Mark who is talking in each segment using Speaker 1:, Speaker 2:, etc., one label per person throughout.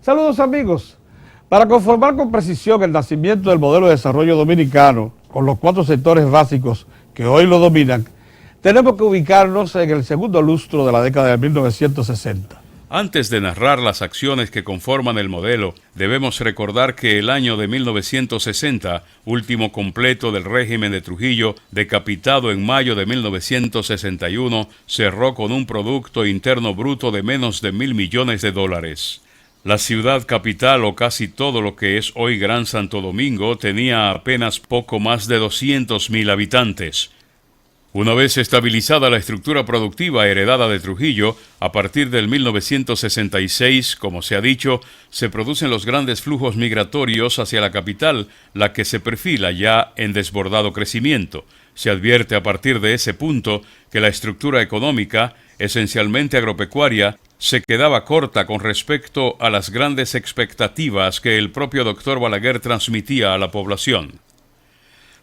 Speaker 1: Saludos amigos. Para conformar con precisión el nacimiento del modelo de desarrollo dominicano, con los 4 sectores básicos que hoy lo dominan, tenemos que ubicarnos en el segundo lustro de la década de 1960.
Speaker 2: Antes de narrar las acciones que conforman el modelo, debemos recordar que el año de 1960, último completo del régimen de Trujillo, decapitado en mayo de 1961, cerró con un Producto Interno Bruto de menos de $1.000 millones. La ciudad capital, o casi todo lo que es hoy Gran Santo Domingo, tenía apenas poco más de 200.000 habitantes. Una vez estabilizada la estructura productiva heredada de Trujillo, a partir del 1966, como se ha dicho, se producen los grandes flujos migratorios hacia la capital, la que se perfila ya en desbordado crecimiento. Se advierte a partir de ese punto que la estructura económica, esencialmente agropecuaria, se quedaba corta con respecto a las grandes expectativas que el propio doctor Balaguer transmitía a la población.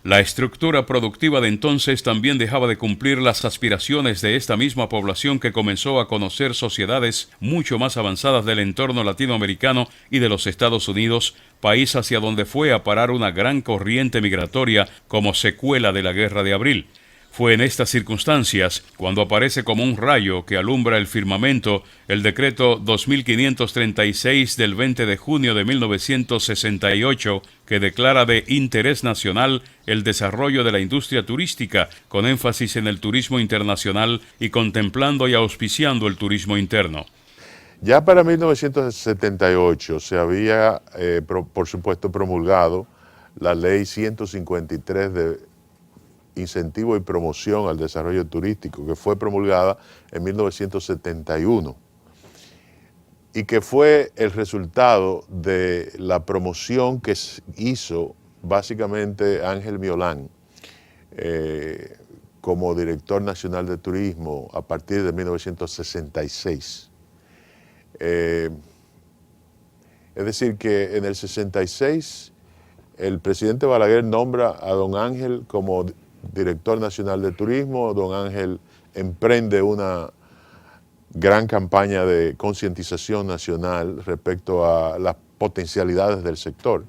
Speaker 2: La estructura productiva de entonces también dejaba de cumplir las aspiraciones de esta misma población que comenzó a conocer sociedades mucho más avanzadas del entorno latinoamericano y de los Estados Unidos, país hacia donde fue a parar una gran corriente migratoria como secuela de la Guerra de Abril. Fue en estas circunstancias cuando aparece como un rayo que alumbra el firmamento el decreto 2536 del 20 de junio de 1968 que declara de interés nacional el desarrollo de la industria turística con énfasis en el turismo internacional y contemplando y auspiciando el turismo interno.
Speaker 3: Ya para 1978 se había, por supuesto, promulgado la Ley 153 de Incentivo y Promoción al Desarrollo Turístico, que fue promulgada en 1971 y que fue el resultado de la promoción que hizo básicamente Ángel Miolán como director nacional de turismo a partir de 1966. Es decir, que en el 66 el presidente Balaguer nombra a don Ángel como director nacional de turismo. Don Ángel emprende una gran campaña de concientización nacional respecto a las potencialidades del sector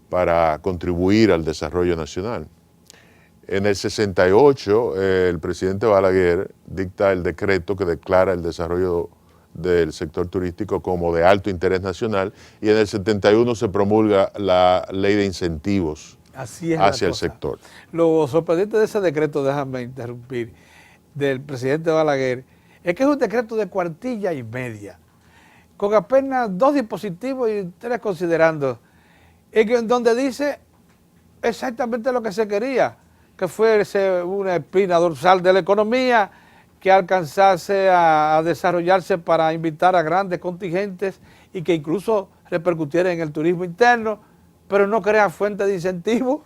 Speaker 3: para contribuir al desarrollo nacional. En el 68, el presidente Balaguer dicta el decreto que declara el desarrollo del sector turístico como de alto interés nacional, y en el 71 se promulga la ley de incentivos hacia el sector.
Speaker 1: Lo sorprendente de ese decreto, déjame interrumpir, del presidente Balaguer, es que es un decreto de cuartilla y media, con apenas 2 dispositivos y 3 considerando, en donde dice exactamente lo que se quería, que fuese una espina dorsal de la economía, que alcanzase a desarrollarse para invitar a grandes contingentes y que incluso repercutiera en el turismo interno, pero no crea fuente de incentivo,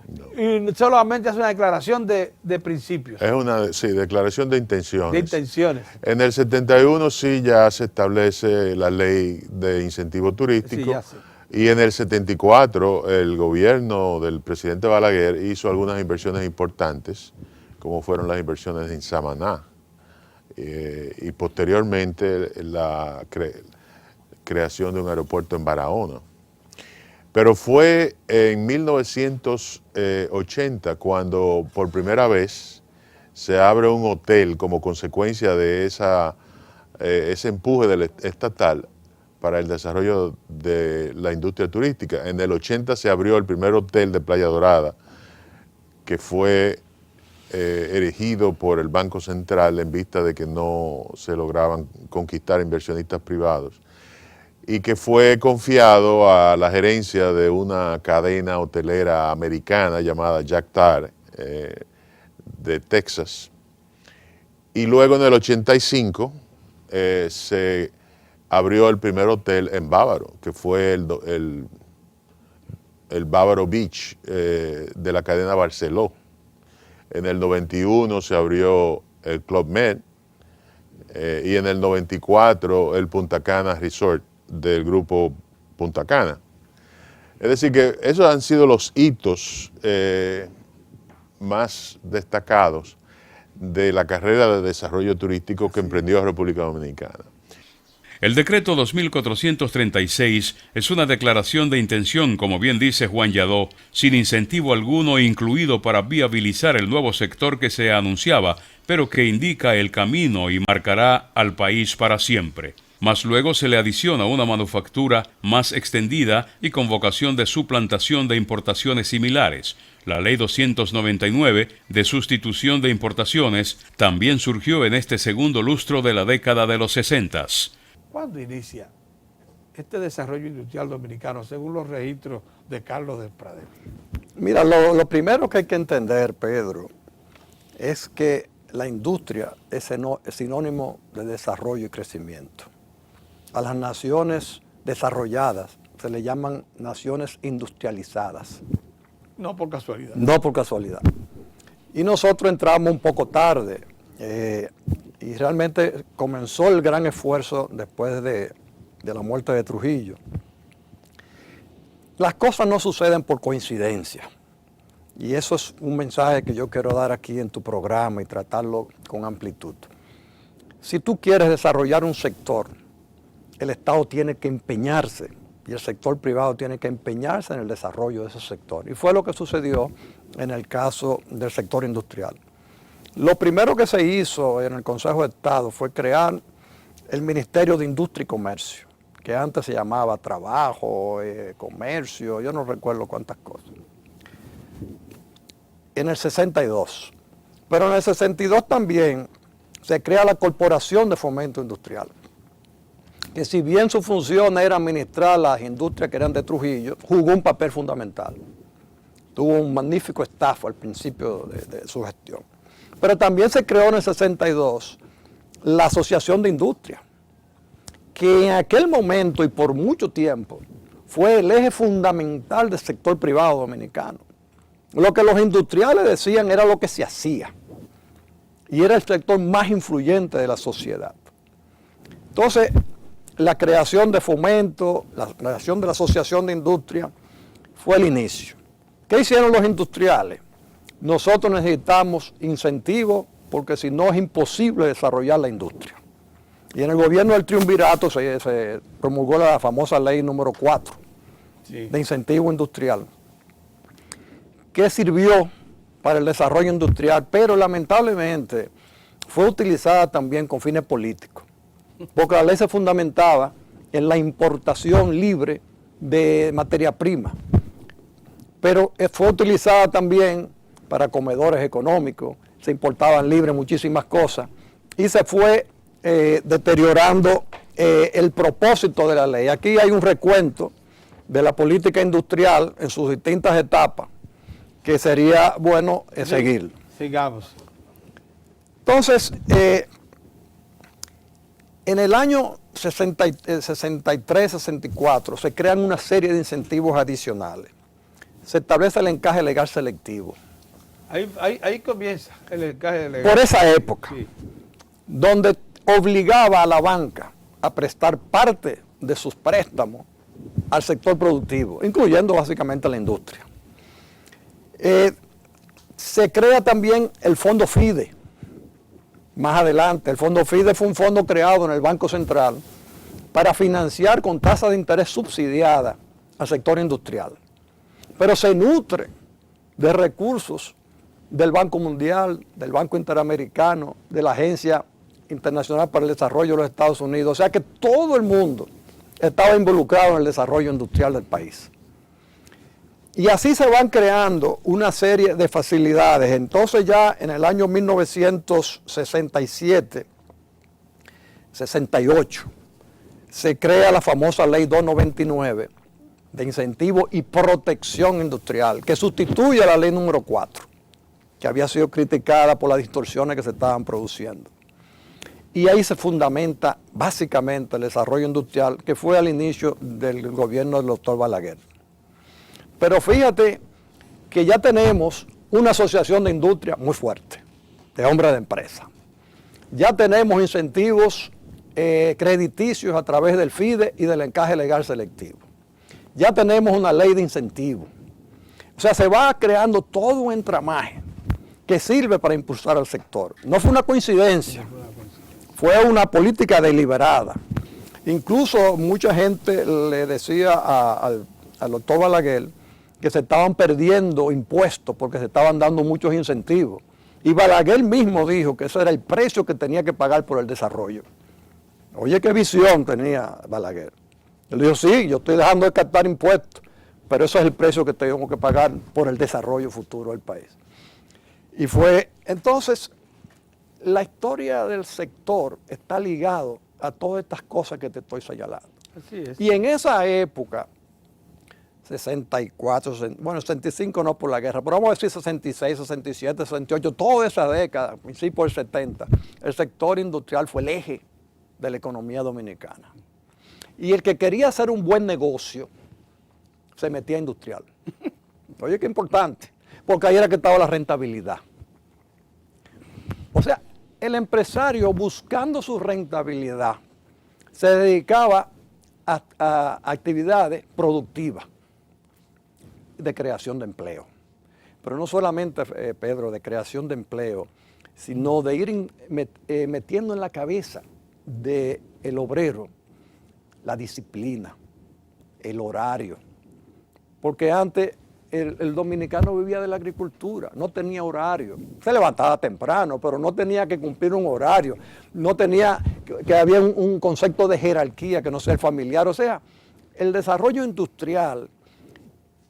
Speaker 1: no. Y solamente hace una declaración de principios.
Speaker 3: Es una declaración de intenciones.
Speaker 1: De intenciones.
Speaker 3: En el 71 sí ya se establece la ley de incentivo turístico, sí. Y en el 74 el gobierno del presidente Balaguer hizo algunas inversiones importantes, como fueron las inversiones en Samaná, y posteriormente la creación de un aeropuerto en Barahona. Pero fue en 1980 cuando por primera vez se abre un hotel como consecuencia de ese empuje del estatal para el desarrollo de la industria turística. En el 80 se abrió el primer hotel de Playa Dorada, que fue erigido por el Banco Central en vista de que no se lograban conquistar inversionistas privados, y que fue confiado a la gerencia de una cadena hotelera americana llamada Jack Tar, de Texas. Y luego en el 85 se abrió el primer hotel en Bávaro, que fue el Bávaro Beach de la cadena Barceló. En el 91 se abrió el Club Med, y en el 94 el Punta Cana Resort del grupo Punta Cana. Es decir, que esos han sido los hitos más destacados de la carrera de desarrollo turístico que emprendió República Dominicana.
Speaker 2: El decreto 2436 es una declaración de intención, como bien dice Juan Yadó, sin incentivo alguno incluido para viabilizar el nuevo sector que se anunciaba, pero que indica el camino y marcará al país para siempre. Mas luego se le adiciona una manufactura más extendida y con vocación de suplantación de importaciones similares. La Ley 299 de sustitución de importaciones también surgió en este segundo lustro de la década de los 60.
Speaker 1: ¿Cuándo inicia este desarrollo industrial dominicano según los registros de Carlos del Pradel?
Speaker 4: Mira, lo primero que hay que entender, Pedro, es que la industria es sinónimo de desarrollo y crecimiento. A las naciones desarrolladas se le llaman naciones industrializadas.
Speaker 1: No por casualidad.
Speaker 4: No por casualidad. Y nosotros entramos un poco tarde y realmente comenzó el gran esfuerzo después de la muerte de Trujillo. Las cosas no suceden por coincidencia. Y eso es un mensaje que yo quiero dar aquí en tu programa y tratarlo con amplitud. Si tú quieres desarrollar un sector, el Estado tiene que empeñarse y el sector privado tiene que empeñarse en el desarrollo de ese sector. Y fue lo que sucedió en el caso del sector industrial. Lo primero que se hizo en el Consejo de Estado fue crear el Ministerio de Industria y Comercio, que antes se llamaba Trabajo, Comercio, yo no recuerdo cuántas cosas. En el 62. Pero en el 62 también se crea la Corporación de Fomento Industrial, que si bien su función era administrar las industrias que eran de Trujillo, jugó un papel fundamental. Tuvo un magnífico staff al principio de su gestión. Pero también se creó en el 62 la Asociación de Industria, que en aquel momento y por mucho tiempo fue el eje fundamental del sector privado dominicano. Lo que los industriales decían era lo que se hacía y era el sector más influyente de la sociedad. Entonces, la creación de Fomento, la creación de la Asociación de Industria fue el inicio. ¿Qué hicieron los industriales? Nosotros necesitamos incentivos porque si no es imposible desarrollar la industria. Y en el gobierno del triunvirato se promulgó la famosa ley número 4 de incentivo industrial, que sirvió para el desarrollo industrial, pero lamentablemente fue utilizada también con fines políticos, porque la ley se fundamentaba en la importación libre de materia prima, pero fue utilizada también para comedores económicos, se importaban libre muchísimas cosas, y se fue deteriorando el propósito de la ley. Aquí hay un recuento de la política industrial en sus distintas etapas, que sería bueno seguir.
Speaker 1: Sigamos.
Speaker 4: Entonces, en el año 63-64 se crean una serie de incentivos adicionales. Se establece el encaje legal selectivo.
Speaker 1: Ahí comienza el encaje legal.
Speaker 4: Por esa época,
Speaker 1: sí,
Speaker 4: donde obligaba a la banca a prestar parte de sus préstamos al sector productivo, incluyendo básicamente a la industria. Se crea también el Fondo FIDE. Más adelante, el Fondo FIDE fue un fondo creado en el Banco Central para financiar con tasa de interés subsidiada al sector industrial. Pero se nutre de recursos del Banco Mundial, del Banco Interamericano, de la Agencia Internacional para el Desarrollo de los Estados Unidos. O sea que todo el mundo estaba involucrado en el desarrollo industrial del país. Y así se van creando una serie de facilidades. Entonces ya en el año 1967, 68, se crea la famosa Ley 299 de incentivo y protección industrial, que sustituye a la Ley número 4, que había sido criticada por las distorsiones que se estaban produciendo. Y ahí se fundamenta básicamente el desarrollo industrial, que fue al inicio del gobierno del doctor Balaguer. Pero fíjate que ya tenemos una asociación de industria muy fuerte, de hombres de empresa. Ya tenemos incentivos crediticios a través del FIDE y del encaje legal selectivo. Ya tenemos una ley de incentivos. O sea, se va creando todo un entramaje que sirve para impulsar al sector. No fue una coincidencia, fue una política deliberada. Incluso mucha gente le decía al doctor Balaguer que se estaban perdiendo impuestos porque se estaban dando muchos incentivos. Y Balaguer mismo dijo que ese era el precio que tenía que pagar por el desarrollo. Oye, qué visión tenía Balaguer. Él dijo, sí, yo estoy dejando de captar impuestos, pero eso es el precio que tengo que pagar por el desarrollo futuro del país. Y fue, entonces, la historia del sector está ligado a todas estas cosas que te estoy señalando.
Speaker 1: Así es.
Speaker 4: Y en esa época, 64, bueno, 65 no por la guerra, pero vamos a decir 66, 67, 68, toda esa década, principio del 70, el sector industrial fue el eje de la economía dominicana. Y el que quería hacer un buen negocio se metía a industrial. Oye, qué importante, porque ahí era que estaba la rentabilidad. O sea, el empresario buscando su rentabilidad se dedicaba a actividades productivas de creación de empleo. Pero no solamente, Pedro, de creación de empleo, sino de ir metiendo en la cabeza del obrero la disciplina, el horario. Porque antes el dominicano vivía de la agricultura, no tenía horario. Se levantaba temprano, pero no tenía que cumplir un horario. No tenía, que había un concepto de jerarquía que no sea el familiar. O sea, el desarrollo industrial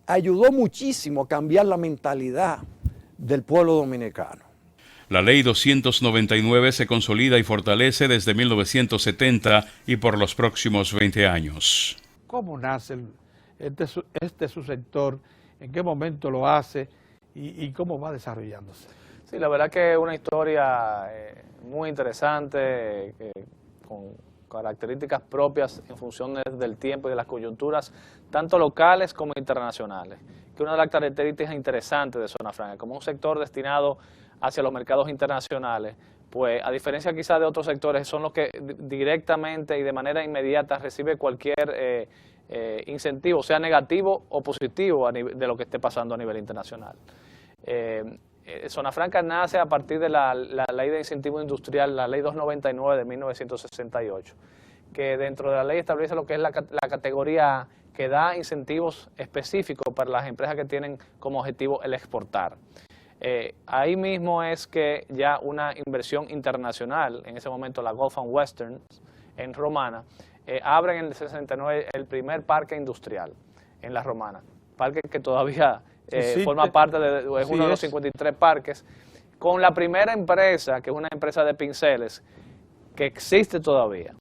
Speaker 4: ayudó muchísimo a cambiar la mentalidad del pueblo dominicano.
Speaker 2: La Ley 299 se consolida y fortalece desde 1970 y por los próximos 20 años.
Speaker 1: ¿Cómo nace este subsector? ¿En qué momento lo hace? ¿Y cómo va desarrollándose?
Speaker 5: Sí, la verdad que es una historia muy interesante, con características propias en función del tiempo y de las coyunturas, tanto locales como internacionales. Que una de las características interesantes de Zona Franca, como un sector destinado hacia los mercados internacionales, pues a diferencia quizás de otros sectores, son los que directamente y de manera inmediata recibe cualquier incentivo, sea negativo o positivo de lo que esté pasando a nivel internacional. Zona Franca nace a partir de la Ley de Incentivo Industrial, la Ley 299 de 1968, que dentro de la ley establece lo que es la categoría que da incentivos específicos para las empresas que tienen como objetivo el exportar. Ahí mismo es que ya una inversión internacional, en ese momento la Gulf and Western, en Romana, abren en el 69 el primer parque industrial en la Romana, parque que todavía forma parte es uno de los 53 parques, con la primera empresa, que es una empresa de pinceles, que existe todavía.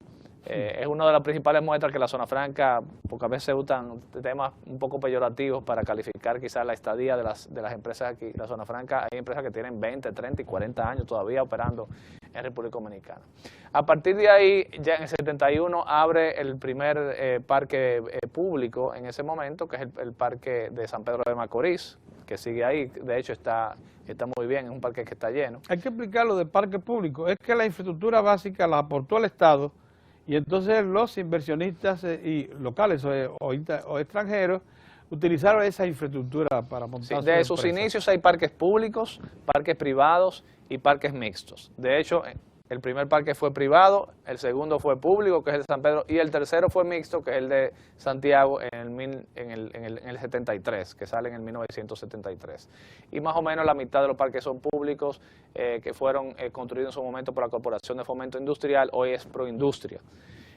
Speaker 5: Es una de las principales muestras que la Zona Franca, porque a veces se usan temas un poco peyorativos para calificar quizás la estadía de las empresas aquí. La Zona Franca, hay empresas que tienen 20, 30 y 40 años todavía operando en República Dominicana. A partir de ahí, ya en el 71 abre el primer parque público en ese momento, que es el parque de San Pedro de Macorís, que sigue ahí. De hecho está muy bien, es un parque que está lleno.
Speaker 1: Hay que explicar lo de parque público. Es que la infraestructura básica la aportó el Estado y entonces los inversionistas y locales o extranjeros utilizaron esa infraestructura para montar
Speaker 5: sí, de sus inicios hay parques públicos, parques privados y parques mixtos. De hecho, el primer parque fue privado, el segundo fue público, que es el de San Pedro, y el tercero fue mixto, que es el de Santiago en el 73, que sale en el 1973. Y más o menos la mitad de los parques son públicos, que fueron construidos en su momento por la Corporación de Fomento Industrial, hoy es Proindustria.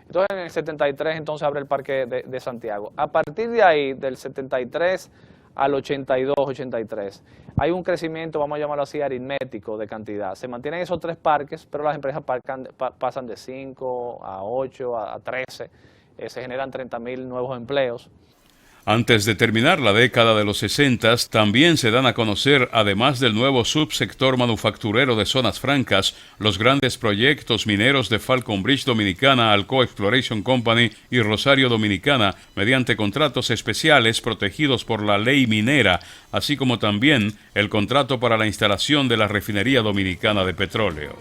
Speaker 5: Entonces en el 73 entonces abre el parque de Santiago. A partir de ahí, del 73 al 82, 83, hay un crecimiento, vamos a llamarlo así, aritmético de cantidad. Se mantienen esos tres parques, pero las empresas pasan de 5 a 8 a 13, se generan 30.000 nuevos empleos.
Speaker 2: Antes de terminar la década de los 60, también se dan a conocer, además del nuevo subsector manufacturero de Zonas Francas, los grandes proyectos mineros de Falcon Bridge Dominicana, Alcoa Exploration Company y Rosario Dominicana, mediante contratos especiales protegidos por la ley minera, así como también el contrato para la instalación de la refinería dominicana de petróleo.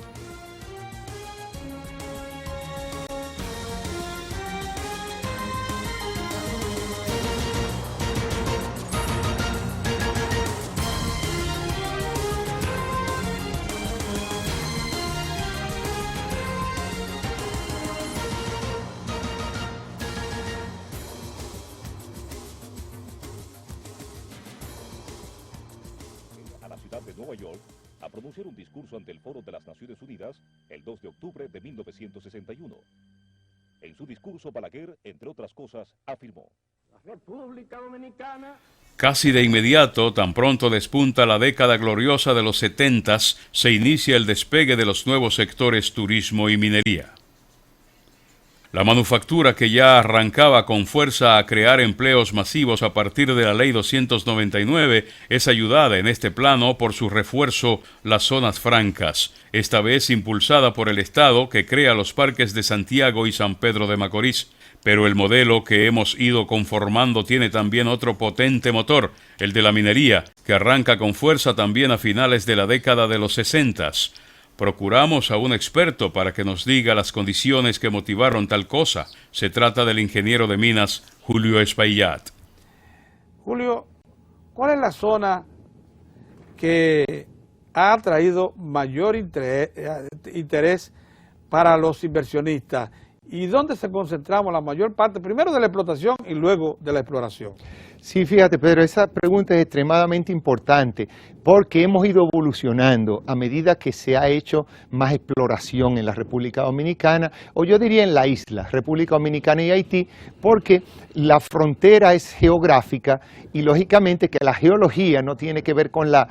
Speaker 6: Nueva York a pronunciar un discurso ante el Foro de las Naciones Unidas el 2 de octubre de 1961. En su discurso, Balaguer, entre otras cosas, afirmó:
Speaker 7: La República Dominicana.
Speaker 2: Casi de inmediato, tan pronto despunta la década gloriosa de los 70s, se inicia el despegue de los nuevos sectores turismo y minería. La manufactura, que ya arrancaba con fuerza a crear empleos masivos a partir de la Ley 299, es ayudada en este plano por su refuerzo, las zonas francas, esta vez impulsada por el Estado, que crea los parques de Santiago y San Pedro de Macorís. Pero el modelo que hemos ido conformando tiene también otro potente motor, el de la minería, que arranca con fuerza también a finales de la década de los 60s. Procuramos a un experto para que nos diga las condiciones que motivaron tal cosa. Se trata del ingeniero de minas Julio Espaillat.
Speaker 1: Julio, ¿cuál es la zona que ha traído mayor interés para los inversionistas? ¿Y dónde se concentramos la mayor parte, primero de la explotación y luego de la exploración?
Speaker 8: Sí, fíjate, Pedro, esa pregunta es extremadamente importante porque hemos ido evolucionando a medida que se ha hecho más exploración en la República Dominicana, o yo diría en la isla, República Dominicana y Haití, porque la frontera es geográfica y lógicamente que la geología no tiene que ver con la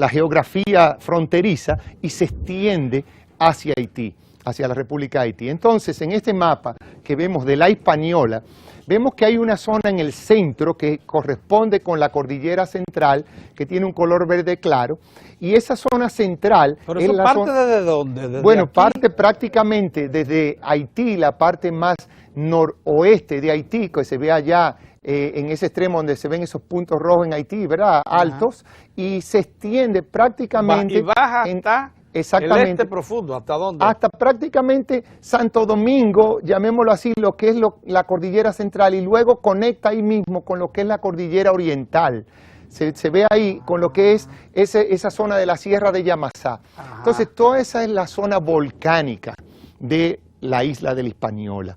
Speaker 8: geografía fronteriza y se extiende hacia Haití, hacia la República de Haití. Entonces, en este mapa que vemos de la Hispaniola, vemos que hay una zona en el centro que corresponde con la cordillera central, que tiene un color verde claro, y esa zona central...
Speaker 1: ¿Pero eso parte desde dónde?
Speaker 8: Bueno, parte prácticamente desde Haití, la parte más noroeste de Haití, que se ve allá en ese extremo donde se ven esos puntos rojos en Haití, ¿verdad? Altos, y se extiende prácticamente...
Speaker 1: Y baja hasta...
Speaker 8: Exactamente.
Speaker 1: El este profundo, ¿hasta dónde?
Speaker 8: Hasta prácticamente Santo Domingo, llamémoslo así, lo que es la cordillera central, y luego conecta ahí mismo con lo que es la cordillera oriental. Se ve ahí con lo que es esa zona de la Sierra de Yamasá. Ajá. Entonces, toda esa es la zona volcánica de la isla de la Hispaniola.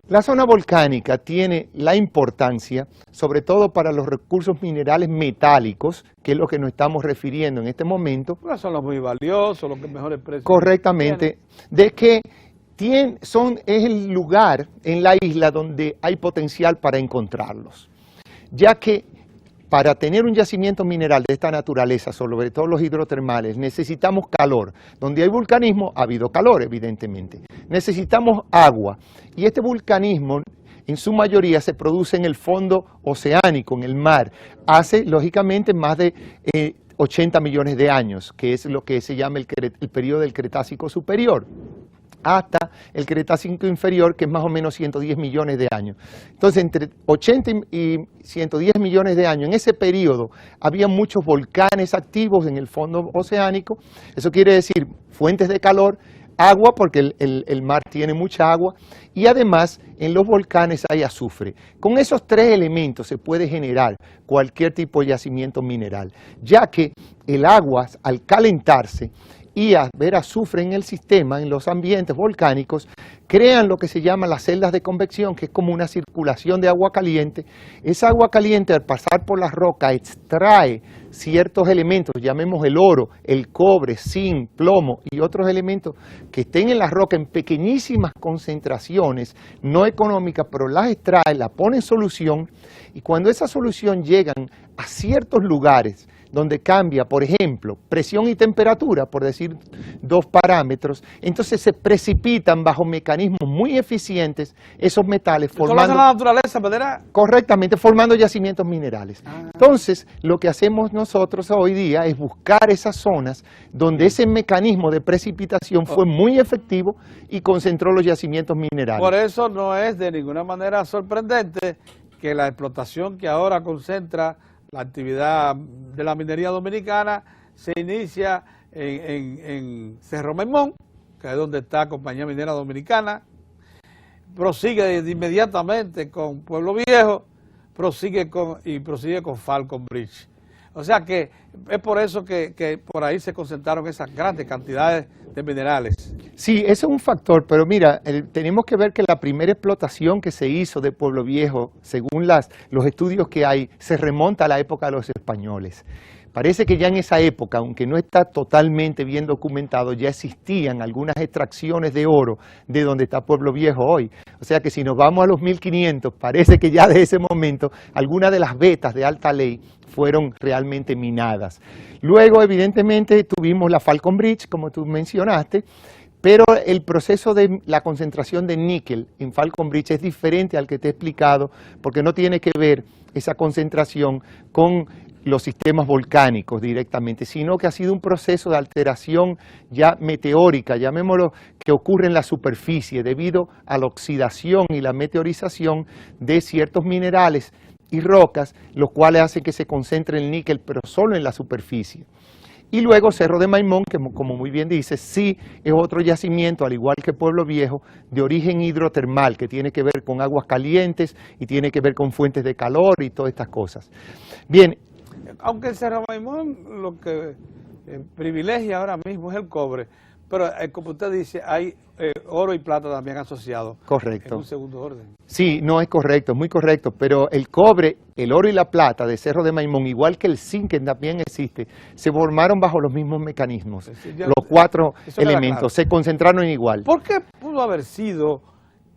Speaker 8: La zona volcánica tiene la importancia, sobre todo para los recursos minerales metálicos, que es lo que nos estamos refiriendo en este momento.
Speaker 1: Son los muy valiosos, los que mejores precios.
Speaker 8: Correctamente, de que es el lugar en la isla donde hay potencial para encontrarlos, ya que para tener un yacimiento mineral de esta naturaleza, sobre todo los hidrotermales, necesitamos calor. Donde hay vulcanismo, ha habido calor, evidentemente. Necesitamos agua. Y este vulcanismo, en su mayoría, se produce en el fondo oceánico, en el mar. Hace, lógicamente, más de 80 millones de años, que es lo que se llama el periodo del Cretácico superior, hasta el Cretácico inferior, que es más o menos 110 millones de años. Entonces, entre 80 y 110 millones de años, en ese periodo, había muchos volcanes activos en el fondo oceánico. Eso quiere decir fuentes de calor, agua, porque el mar tiene mucha agua, y además en los volcanes hay azufre. Con esos tres elementos se puede generar cualquier tipo de yacimiento mineral, ya que el agua, al calentarse, y a ver azufre en el sistema, en los ambientes volcánicos, crean lo que se llama las celdas de convección, que es como una circulación de agua caliente. Esa agua caliente, al pasar por la roca, extrae ciertos elementos, llamemos el oro, el cobre, zinc, plomo y otros elementos que estén en la roca en pequeñísimas concentraciones, no económicas, pero las extrae, la pone en solución, y cuando esa solución llegan a ciertos lugares, donde cambia, por ejemplo, presión y temperatura, por decir dos parámetros, entonces se precipitan bajo mecanismos muy eficientes esos metales formando...
Speaker 1: la naturaleza, ¿verdad?
Speaker 8: Correctamente, formando yacimientos minerales. Entonces, lo que hacemos nosotros hoy día es buscar esas zonas donde ese mecanismo de precipitación fue muy efectivo y concentró los yacimientos minerales.
Speaker 1: Por eso no es de ninguna manera sorprendente que la explotación que ahora concentra la actividad de la minería dominicana se inicia en Cerro Maimón, que es donde está Compañía Minera Dominicana, prosigue inmediatamente con Pueblo Viejo, prosigue con Falcon Bridge. O sea que es por eso que por ahí se concentraron esas grandes cantidades de minerales.
Speaker 8: Sí, ese es un factor, pero mira, tenemos que ver que la primera explotación que se hizo de Pueblo Viejo, según los estudios que hay, se remonta a la época de los españoles. Parece que ya en esa época, aunque no está totalmente bien documentado, ya existían algunas extracciones de oro de donde está Pueblo Viejo hoy. O sea que si nos vamos a los 1500, parece que ya de ese momento algunas de las vetas de alta ley fueron realmente minadas. Luego, evidentemente, tuvimos la Falcon Bridge, como tú mencionaste, pero el proceso de la concentración de níquel en Falcon Bridge es diferente al que te he explicado, porque no tiene que ver esa concentración con los sistemas volcánicos directamente, sino que ha sido un proceso de alteración ya meteórica, llamémoslo, que ocurre en la superficie debido a la oxidación y la meteorización de ciertos minerales y rocas, los cuales hacen que se concentre el níquel, pero solo en la superficie. Y luego Cerro de Maimón, que como muy bien dice, sí es otro yacimiento, al igual que Pueblo Viejo, de origen hidrotermal, que tiene que ver con aguas calientes y tiene que ver con fuentes de calor y todas estas cosas. Bien.
Speaker 1: Aunque el Cerro Maimón lo que privilegia ahora mismo es el cobre, pero como usted dice, hay oro y plata también asociados.
Speaker 8: Correcto.
Speaker 1: En un segundo orden.
Speaker 8: Sí, no es correcto, es muy correcto, pero el cobre, el oro y la plata de Cerro de Maimón, igual que el zinc que también existe, se formaron bajo los mismos mecanismos.
Speaker 1: Sí,
Speaker 8: los cuatro elementos
Speaker 1: claro.
Speaker 8: se concentraron igual.
Speaker 1: ¿Por qué pudo haber sido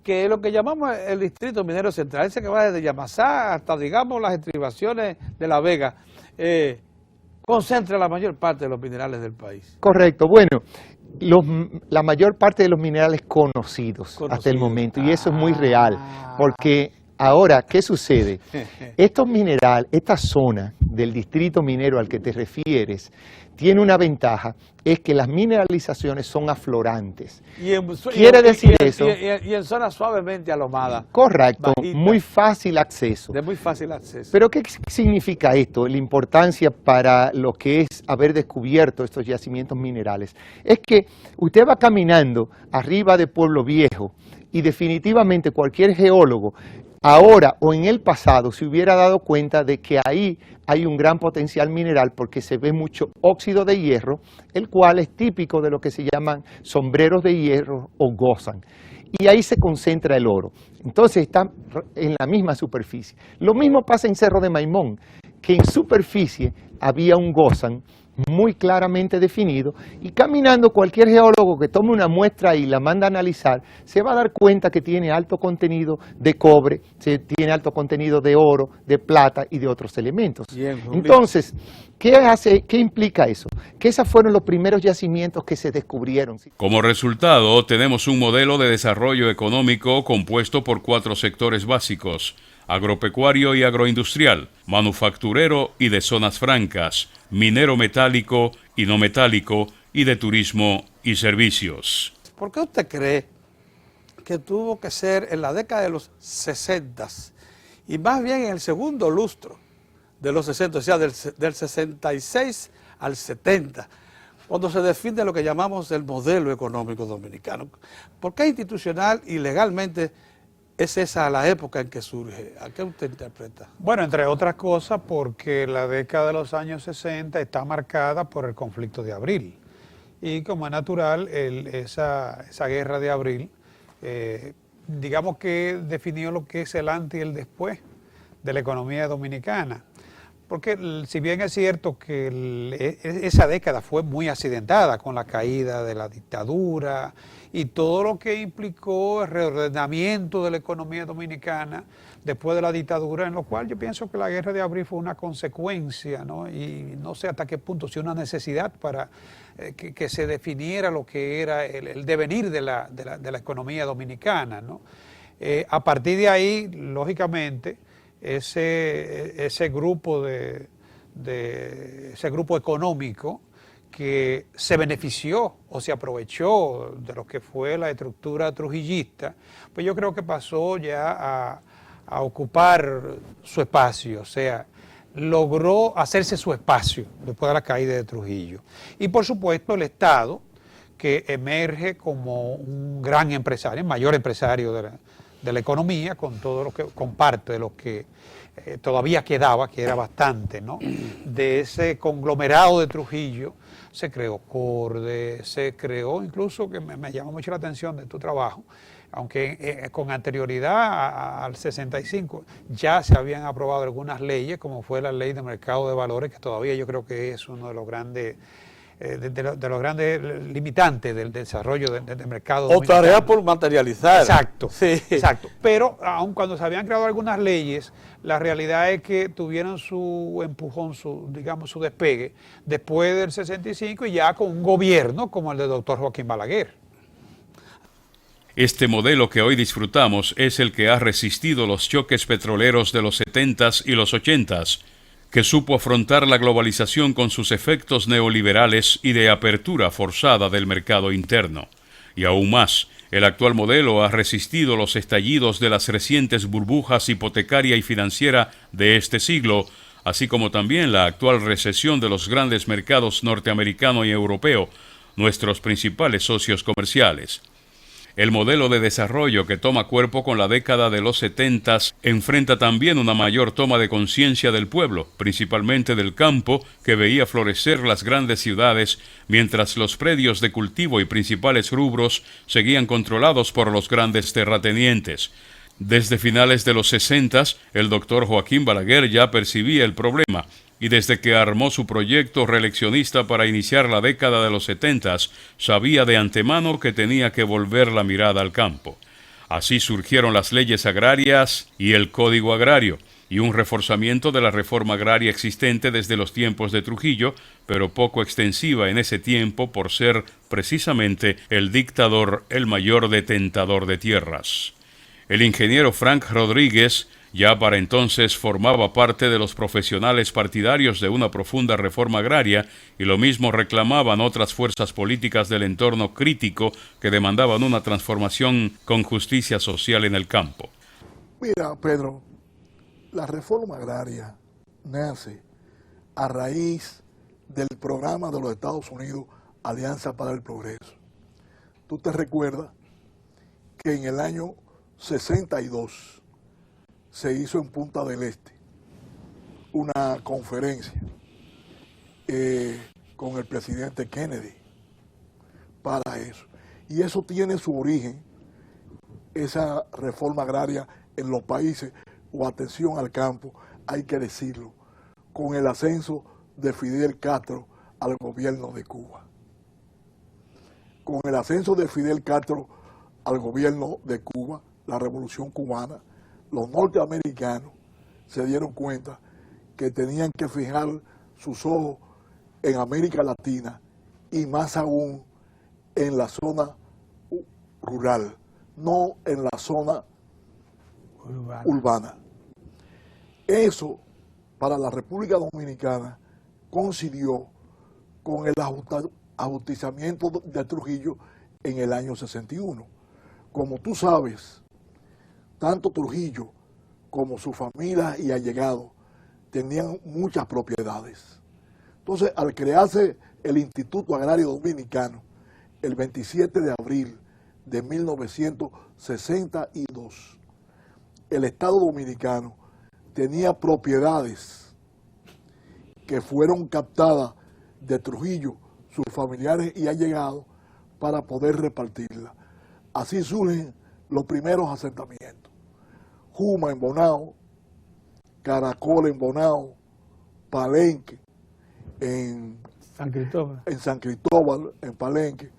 Speaker 1: que lo que llamamos el distrito minero central, ese que va desde Yamasá hasta, digamos, las estribaciones de La Vega, concentra la mayor parte de los minerales del país?
Speaker 8: Correcto, bueno, la mayor parte de los minerales conocidos hasta el momento, y eso es muy real, porque ahora, ¿qué sucede? Estos minerales, esta zona del distrito minero al que te refieres, tiene una ventaja, es que las mineralizaciones son aflorantes. Quiere decir eso.
Speaker 1: Y en zonas suavemente alomadas.
Speaker 8: Correcto,
Speaker 1: bajitas,
Speaker 8: muy fácil acceso.
Speaker 1: de muy fácil acceso.
Speaker 8: Pero ¿qué significa esto? La importancia para lo que es haber descubierto estos yacimientos minerales. Es que usted va caminando arriba de Pueblo Viejo y definitivamente cualquier geólogo ahora o en el pasado se hubiera dado cuenta de que ahí hay un gran potencial mineral porque se ve mucho óxido de hierro, el cual es típico de lo que se llaman sombreros de hierro o gozan. Y ahí se concentra el oro. Entonces está en la misma superficie. Lo mismo pasa en Cerro de Maimón, que en superficie había un gozan muy claramente definido, y caminando cualquier geólogo que tome una muestra y la manda a analizar, se va a dar cuenta que tiene alto contenido de cobre, tiene alto contenido de oro, de plata y de otros elementos.
Speaker 1: Bien,
Speaker 8: entonces, ¿qué implica eso? Que esos fueron los primeros yacimientos que se descubrieron.
Speaker 2: Como resultado, tenemos un modelo de desarrollo económico compuesto por 4 sectores básicos: agropecuario y agroindustrial, manufacturero y de zonas francas, minero metálico y no metálico, y de turismo y servicios.
Speaker 1: ¿Por qué usted cree que tuvo que ser en la década de los 60 y más bien en el segundo lustro de los 60, o sea, del 66 al 70, cuando se define lo que llamamos el modelo económico dominicano? ¿Por qué institucional y legalmente es esa la época en que surge? ¿A qué usted interpreta?
Speaker 9: Bueno, entre otras cosas porque la década de los años 60 está marcada por el conflicto de abril. Y como es natural, esa guerra de abril, digamos que definió lo que es el antes y el después de la economía dominicana. Porque si bien es cierto que esa década fue muy accidentada con la caída de la dictadura y todo lo que implicó el reordenamiento de la economía dominicana después de la dictadura, en lo cual yo pienso que la guerra de abril fue una consecuencia, ¿no? Y no sé hasta qué punto, si una necesidad para que se definiera lo que era el devenir de la economía dominicana, ¿no? A partir de ahí, lógicamente, ese grupo ese grupo económico que se benefició o se aprovechó de lo que fue la estructura trujillista, pues yo creo que pasó ya a ocupar su espacio, o sea, logró hacerse su espacio después de la caída de Trujillo. Y por supuesto el Estado, que emerge como un gran empresario, el mayor empresario de la economía, con todo lo que comparte de lo que todavía quedaba, que era bastante, ¿no? De ese conglomerado de Trujillo, se creó CORDE, se creó incluso, que me llama mucho la atención de tu trabajo, aunque con anterioridad al 65 ya se habían aprobado algunas leyes, como fue la ley de mercado de valores, que todavía yo creo que es uno de los grandes de los grandes limitantes del desarrollo del mercado.
Speaker 1: O tarea por materializar.
Speaker 9: Exacto,
Speaker 1: sí.
Speaker 9: Exacto. Pero aun cuando se habían creado algunas leyes, la realidad es que tuvieron su empujón, digamos, su despegue después del 65 y ya con un gobierno como el del doctor Joaquín Balaguer.
Speaker 2: Este modelo que hoy disfrutamos es el que ha resistido los choques petroleros de los 70s y los 80s, que supo afrontar la globalización con sus efectos neoliberales y de apertura forzada del mercado interno. Y aún más, el actual modelo ha resistido los estallidos de las recientes burbujas hipotecaria y financiera de este siglo, así como también la actual recesión de los grandes mercados norteamericano y europeo, nuestros principales socios comerciales. El modelo de desarrollo que toma cuerpo con la década de los 70s enfrenta también una mayor toma de conciencia del pueblo, principalmente del campo, que veía florecer las grandes ciudades, mientras los predios de cultivo y principales rubros seguían controlados por los grandes terratenientes. Desde finales de los 60s, el doctor Joaquín Balaguer ya percibía el problema, y desde que armó su proyecto reeleccionista para iniciar la década de los 70s, sabía de antemano que tenía que volver la mirada al campo. Así surgieron las leyes agrarias y el Código Agrario, y un reforzamiento de la reforma agraria existente desde los tiempos de Trujillo, pero poco extensiva en ese tiempo por ser precisamente el dictador el mayor detentador de tierras. El ingeniero Frank Rodríguez ya para entonces formaba parte de los profesionales partidarios de una profunda reforma agraria, y lo mismo reclamaban otras fuerzas políticas del entorno crítico que demandaban una transformación con justicia social en el campo.
Speaker 10: Mira, Pedro, la reforma agraria nace a raíz del programa de los Estados Unidos, Alianza para el Progreso. Tú te recuerdas que en el año 62 se hizo en Punta del Este una conferencia con el presidente Kennedy para eso. Y eso tiene su origen, esa reforma agraria en los países, o atención al campo, hay que decirlo, con el ascenso de Fidel Castro al gobierno de Cuba. Con el ascenso de Fidel Castro al gobierno de Cuba, la revolución cubana, los norteamericanos se dieron cuenta que tenían que fijar sus ojos en América Latina y más aún en la zona rural, no en la zona urbana. Eso para la República Dominicana coincidió con el ajusticiamiento de Trujillo en el año 61. Como tú sabes, tanto Trujillo como su familia y allegados tenían muchas propiedades. Entonces, al crearse el Instituto Agrario Dominicano, el 27 de abril de 1962, el Estado Dominicano tenía propiedades que fueron captadas de Trujillo, sus familiares y allegados, para poder repartirlas. Así surgen los primeros asentamientos. Juma en Bonao, Caracol en Bonao, Palenque en San Cristóbal, en Palenque,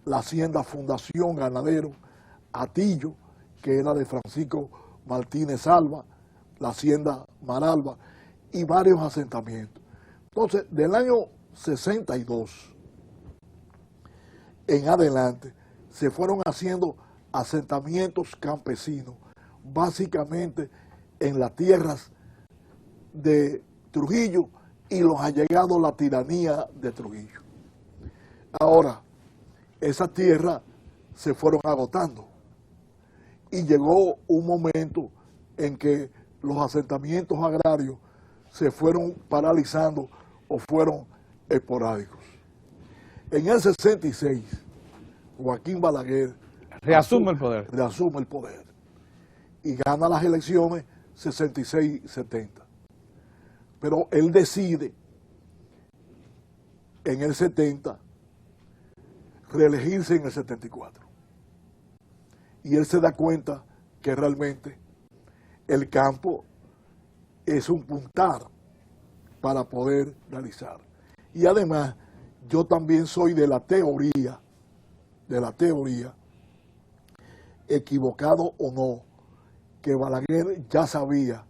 Speaker 10: la hacienda Fundación Ganadero, Atillo, que era de Francisco Martínez Alba, la hacienda Maralba, y varios asentamientos. Entonces, del año 62 en adelante, se fueron haciendo asentamientos campesinos, básicamente en las tierras de Trujillo y los allegados a la tiranía de Trujillo. Ahora, esas tierras se fueron agotando y llegó un momento en que los asentamientos agrarios se fueron paralizando o fueron esporádicos. En el 66, Joaquín Balaguer
Speaker 1: reasume el poder.
Speaker 10: Reasume el poder y gana las elecciones 66-70. Pero él decide en el 70, reelegirse en el 74. Y él se da cuenta que realmente el campo es un puntal para poder realizar. Y además, yo también soy de la teoría, equivocado o no, que Balaguer ya sabía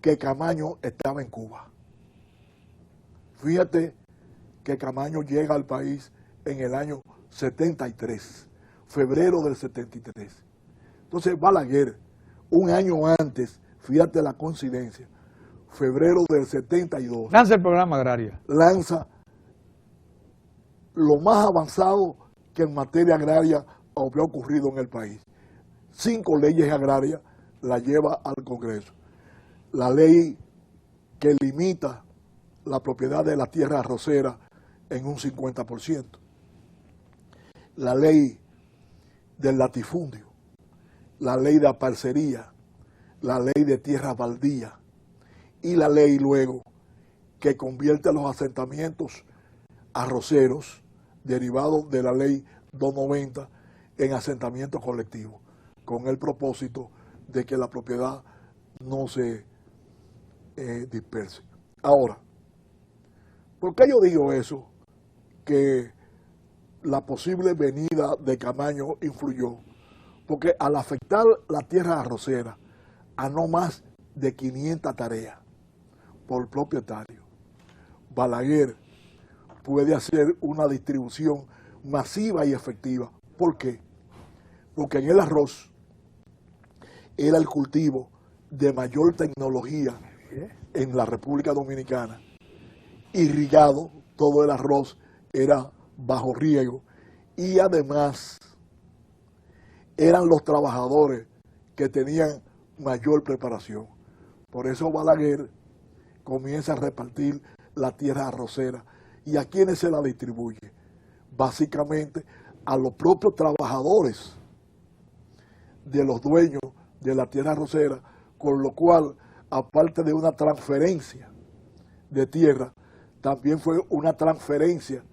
Speaker 10: que Camaño estaba en Cuba. Fíjate que Camaño llega al país en el año 73, febrero del 73. Entonces Balaguer, un año antes, fíjate la coincidencia, febrero del 72.
Speaker 1: Lanza el programa agrario.
Speaker 10: Lanza lo más avanzado que en materia agraria había ocurrido en el país. 5 leyes agrarias las lleva al Congreso. La ley que limita la propiedad de la tierra arrocera en un 50%. La ley del latifundio, la ley de parcería, la ley de tierras baldías y la ley luego que convierte los asentamientos arroceros derivados de la ley 290 en asentamientos colectivos, con el propósito de que la propiedad no se disperse. Ahora, ¿por qué yo digo eso? Que la posible venida de Camaño influyó, porque al afectar la tierra arrocera a no más de 500 tareas por propietario, Balaguer puede hacer una distribución masiva y efectiva. ¿Por qué? Porque en el arroz era el cultivo de mayor tecnología en la República Dominicana. Irrigado, todo el arroz era bajo riego y además eran los trabajadores que tenían mayor preparación. Por eso Balaguer comienza a repartir la tierra arrocera. ¿Y a quiénes se la distribuye? Básicamente a los propios trabajadores de los dueños de la tierra arrocera, con lo cual, aparte de una transferencia de tierra, también fue una transferencia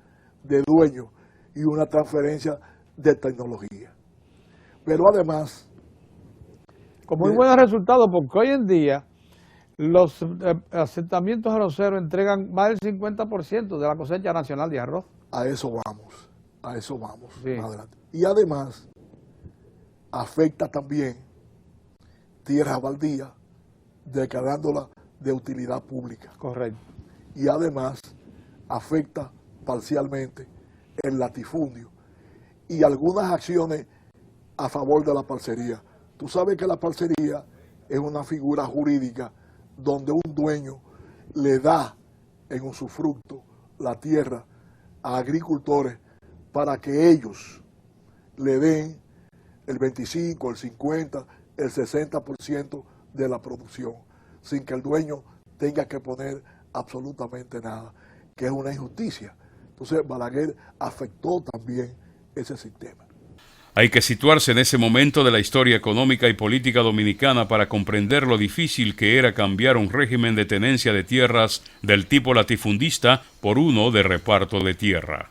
Speaker 10: de dueños y una transferencia de tecnología. Pero además...
Speaker 1: Con muy buenos resultados, porque hoy en día los asentamientos arroceros entregan más del 50% de la cosecha nacional de arroz.
Speaker 10: A eso vamos
Speaker 1: sí.
Speaker 10: Más adelante. Y además afecta también tierras baldías, declarándola de utilidad pública.
Speaker 1: Correcto.
Speaker 10: Y además afecta parcialmente el latifundio y algunas acciones a favor de la parcería. Tú sabes que la parcería es una figura jurídica donde un dueño le da en usufructo la tierra a agricultores para que ellos le den el 25, el 50, el 60% de la producción, sin que el dueño tenga que poner absolutamente nada, que es una injusticia. Entonces Balaguer afectó también ese sistema.
Speaker 2: Hay que situarse en ese momento de la historia económica y política dominicana para comprender lo difícil que era cambiar un régimen de tenencia de tierras del tipo latifundista por uno de reparto de tierra.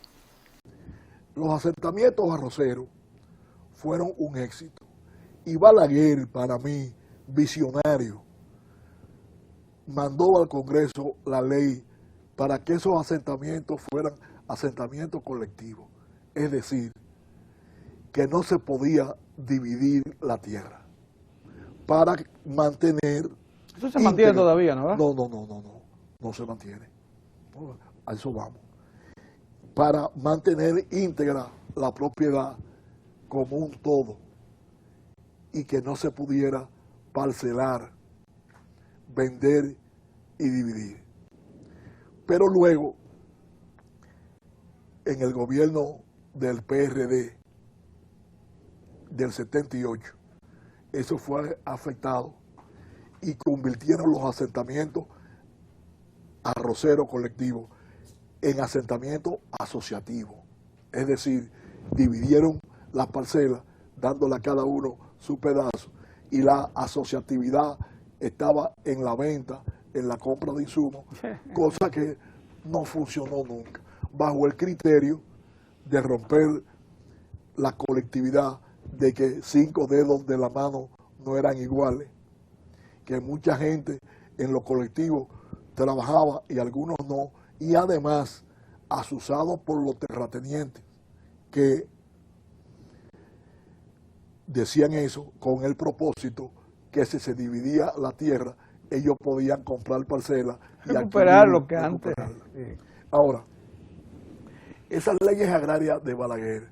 Speaker 10: Los asentamientos arroceros fueron un éxito. Y Balaguer, para mí, visionario, mandó al Congreso la ley para que esos asentamientos fueran asentamientos colectivos. Es decir, que no se podía dividir la tierra para mantener...
Speaker 1: Eso se mantiene todavía, ¿no?
Speaker 10: No se mantiene. A eso vamos. Para mantener íntegra la propiedad como un todo y que no se pudiera parcelar, vender y dividir. Pero luego, en el gobierno del PRD del 78, eso fue afectado y convirtieron los asentamientos arroceros colectivos en asentamientos asociativos. Es decir, dividieron las parcelas, dándole a cada uno su pedazo, y la asociatividad estaba en la venta, en la compra de insumos, cosa que no funcionó nunca. bajo el criterio de romper la colectividad, de que 5 dedos de la mano no eran iguales, que mucha gente en lo colectivo trabajaba y algunos no, y además asusados por los terratenientes que decían eso con el propósito que si se dividía la tierra, ellos podían comprar parcelas y
Speaker 1: recuperar lo que antes. Sí.
Speaker 10: Ahora, esas leyes agrarias de Balaguer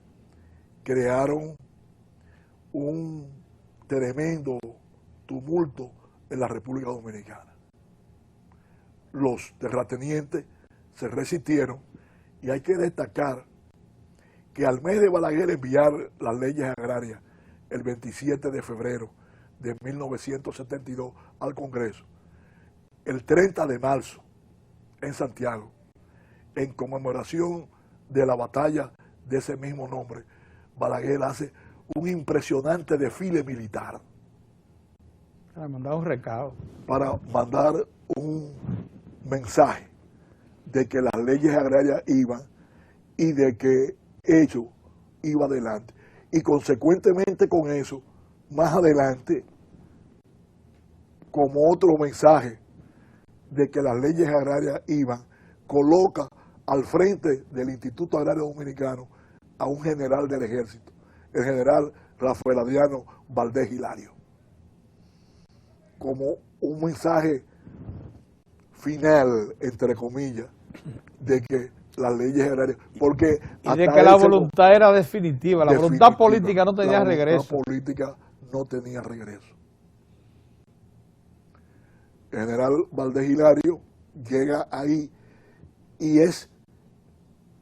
Speaker 10: crearon un tremendo tumulto en la República Dominicana. Los terratenientes se resistieron y hay que destacar que al mes de Balaguer enviar las leyes agrarias el 27 de febrero de 1972 al Congreso, el 30 de marzo en Santiago, en conmemoración de la batalla de ese mismo nombre, Balaguer hace un impresionante desfile militar.
Speaker 1: Para mandar un recado.
Speaker 10: Para mandar un mensaje de que las leyes agrarias iban y de que ello iba adelante. Y consecuentemente con eso, más adelante, como otro mensaje de que las leyes agrarias iban, coloca al frente del Instituto Agrario Dominicano a un general del ejército, el general Rafael Adriano Valdés Hilario, como un mensaje final, entre comillas, de que las leyes agrarias, porque
Speaker 1: y de que la voluntad era definitiva, la voluntad política no tenía regreso.
Speaker 10: La política no tenía regreso. El general Valdés Hilario llega ahí y es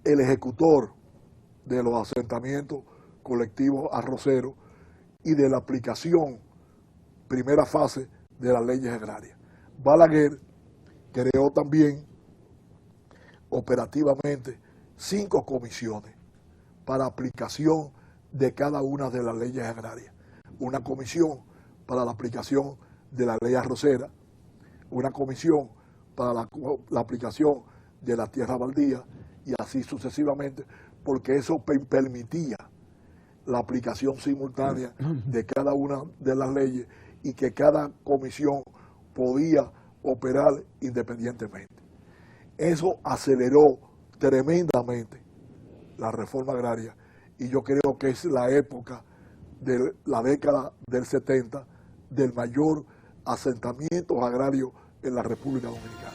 Speaker 10: el ejecutor de los asentamientos colectivos arroceros y de la aplicación, primera fase, de las leyes agrarias. Balaguer creó también operativamente 5 comisiones para aplicación de cada una de las leyes agrarias. Una comisión para la aplicación de la ley arrocera, una comisión para la aplicación de la tierra baldía y así sucesivamente, porque eso permitía la aplicación simultánea de cada una de las leyes y que cada comisión podía operar independientemente. Eso aceleró tremendamente la reforma agraria y yo creo que es la época de la década del 70 del mayor asentamiento agrario en la República Dominicana.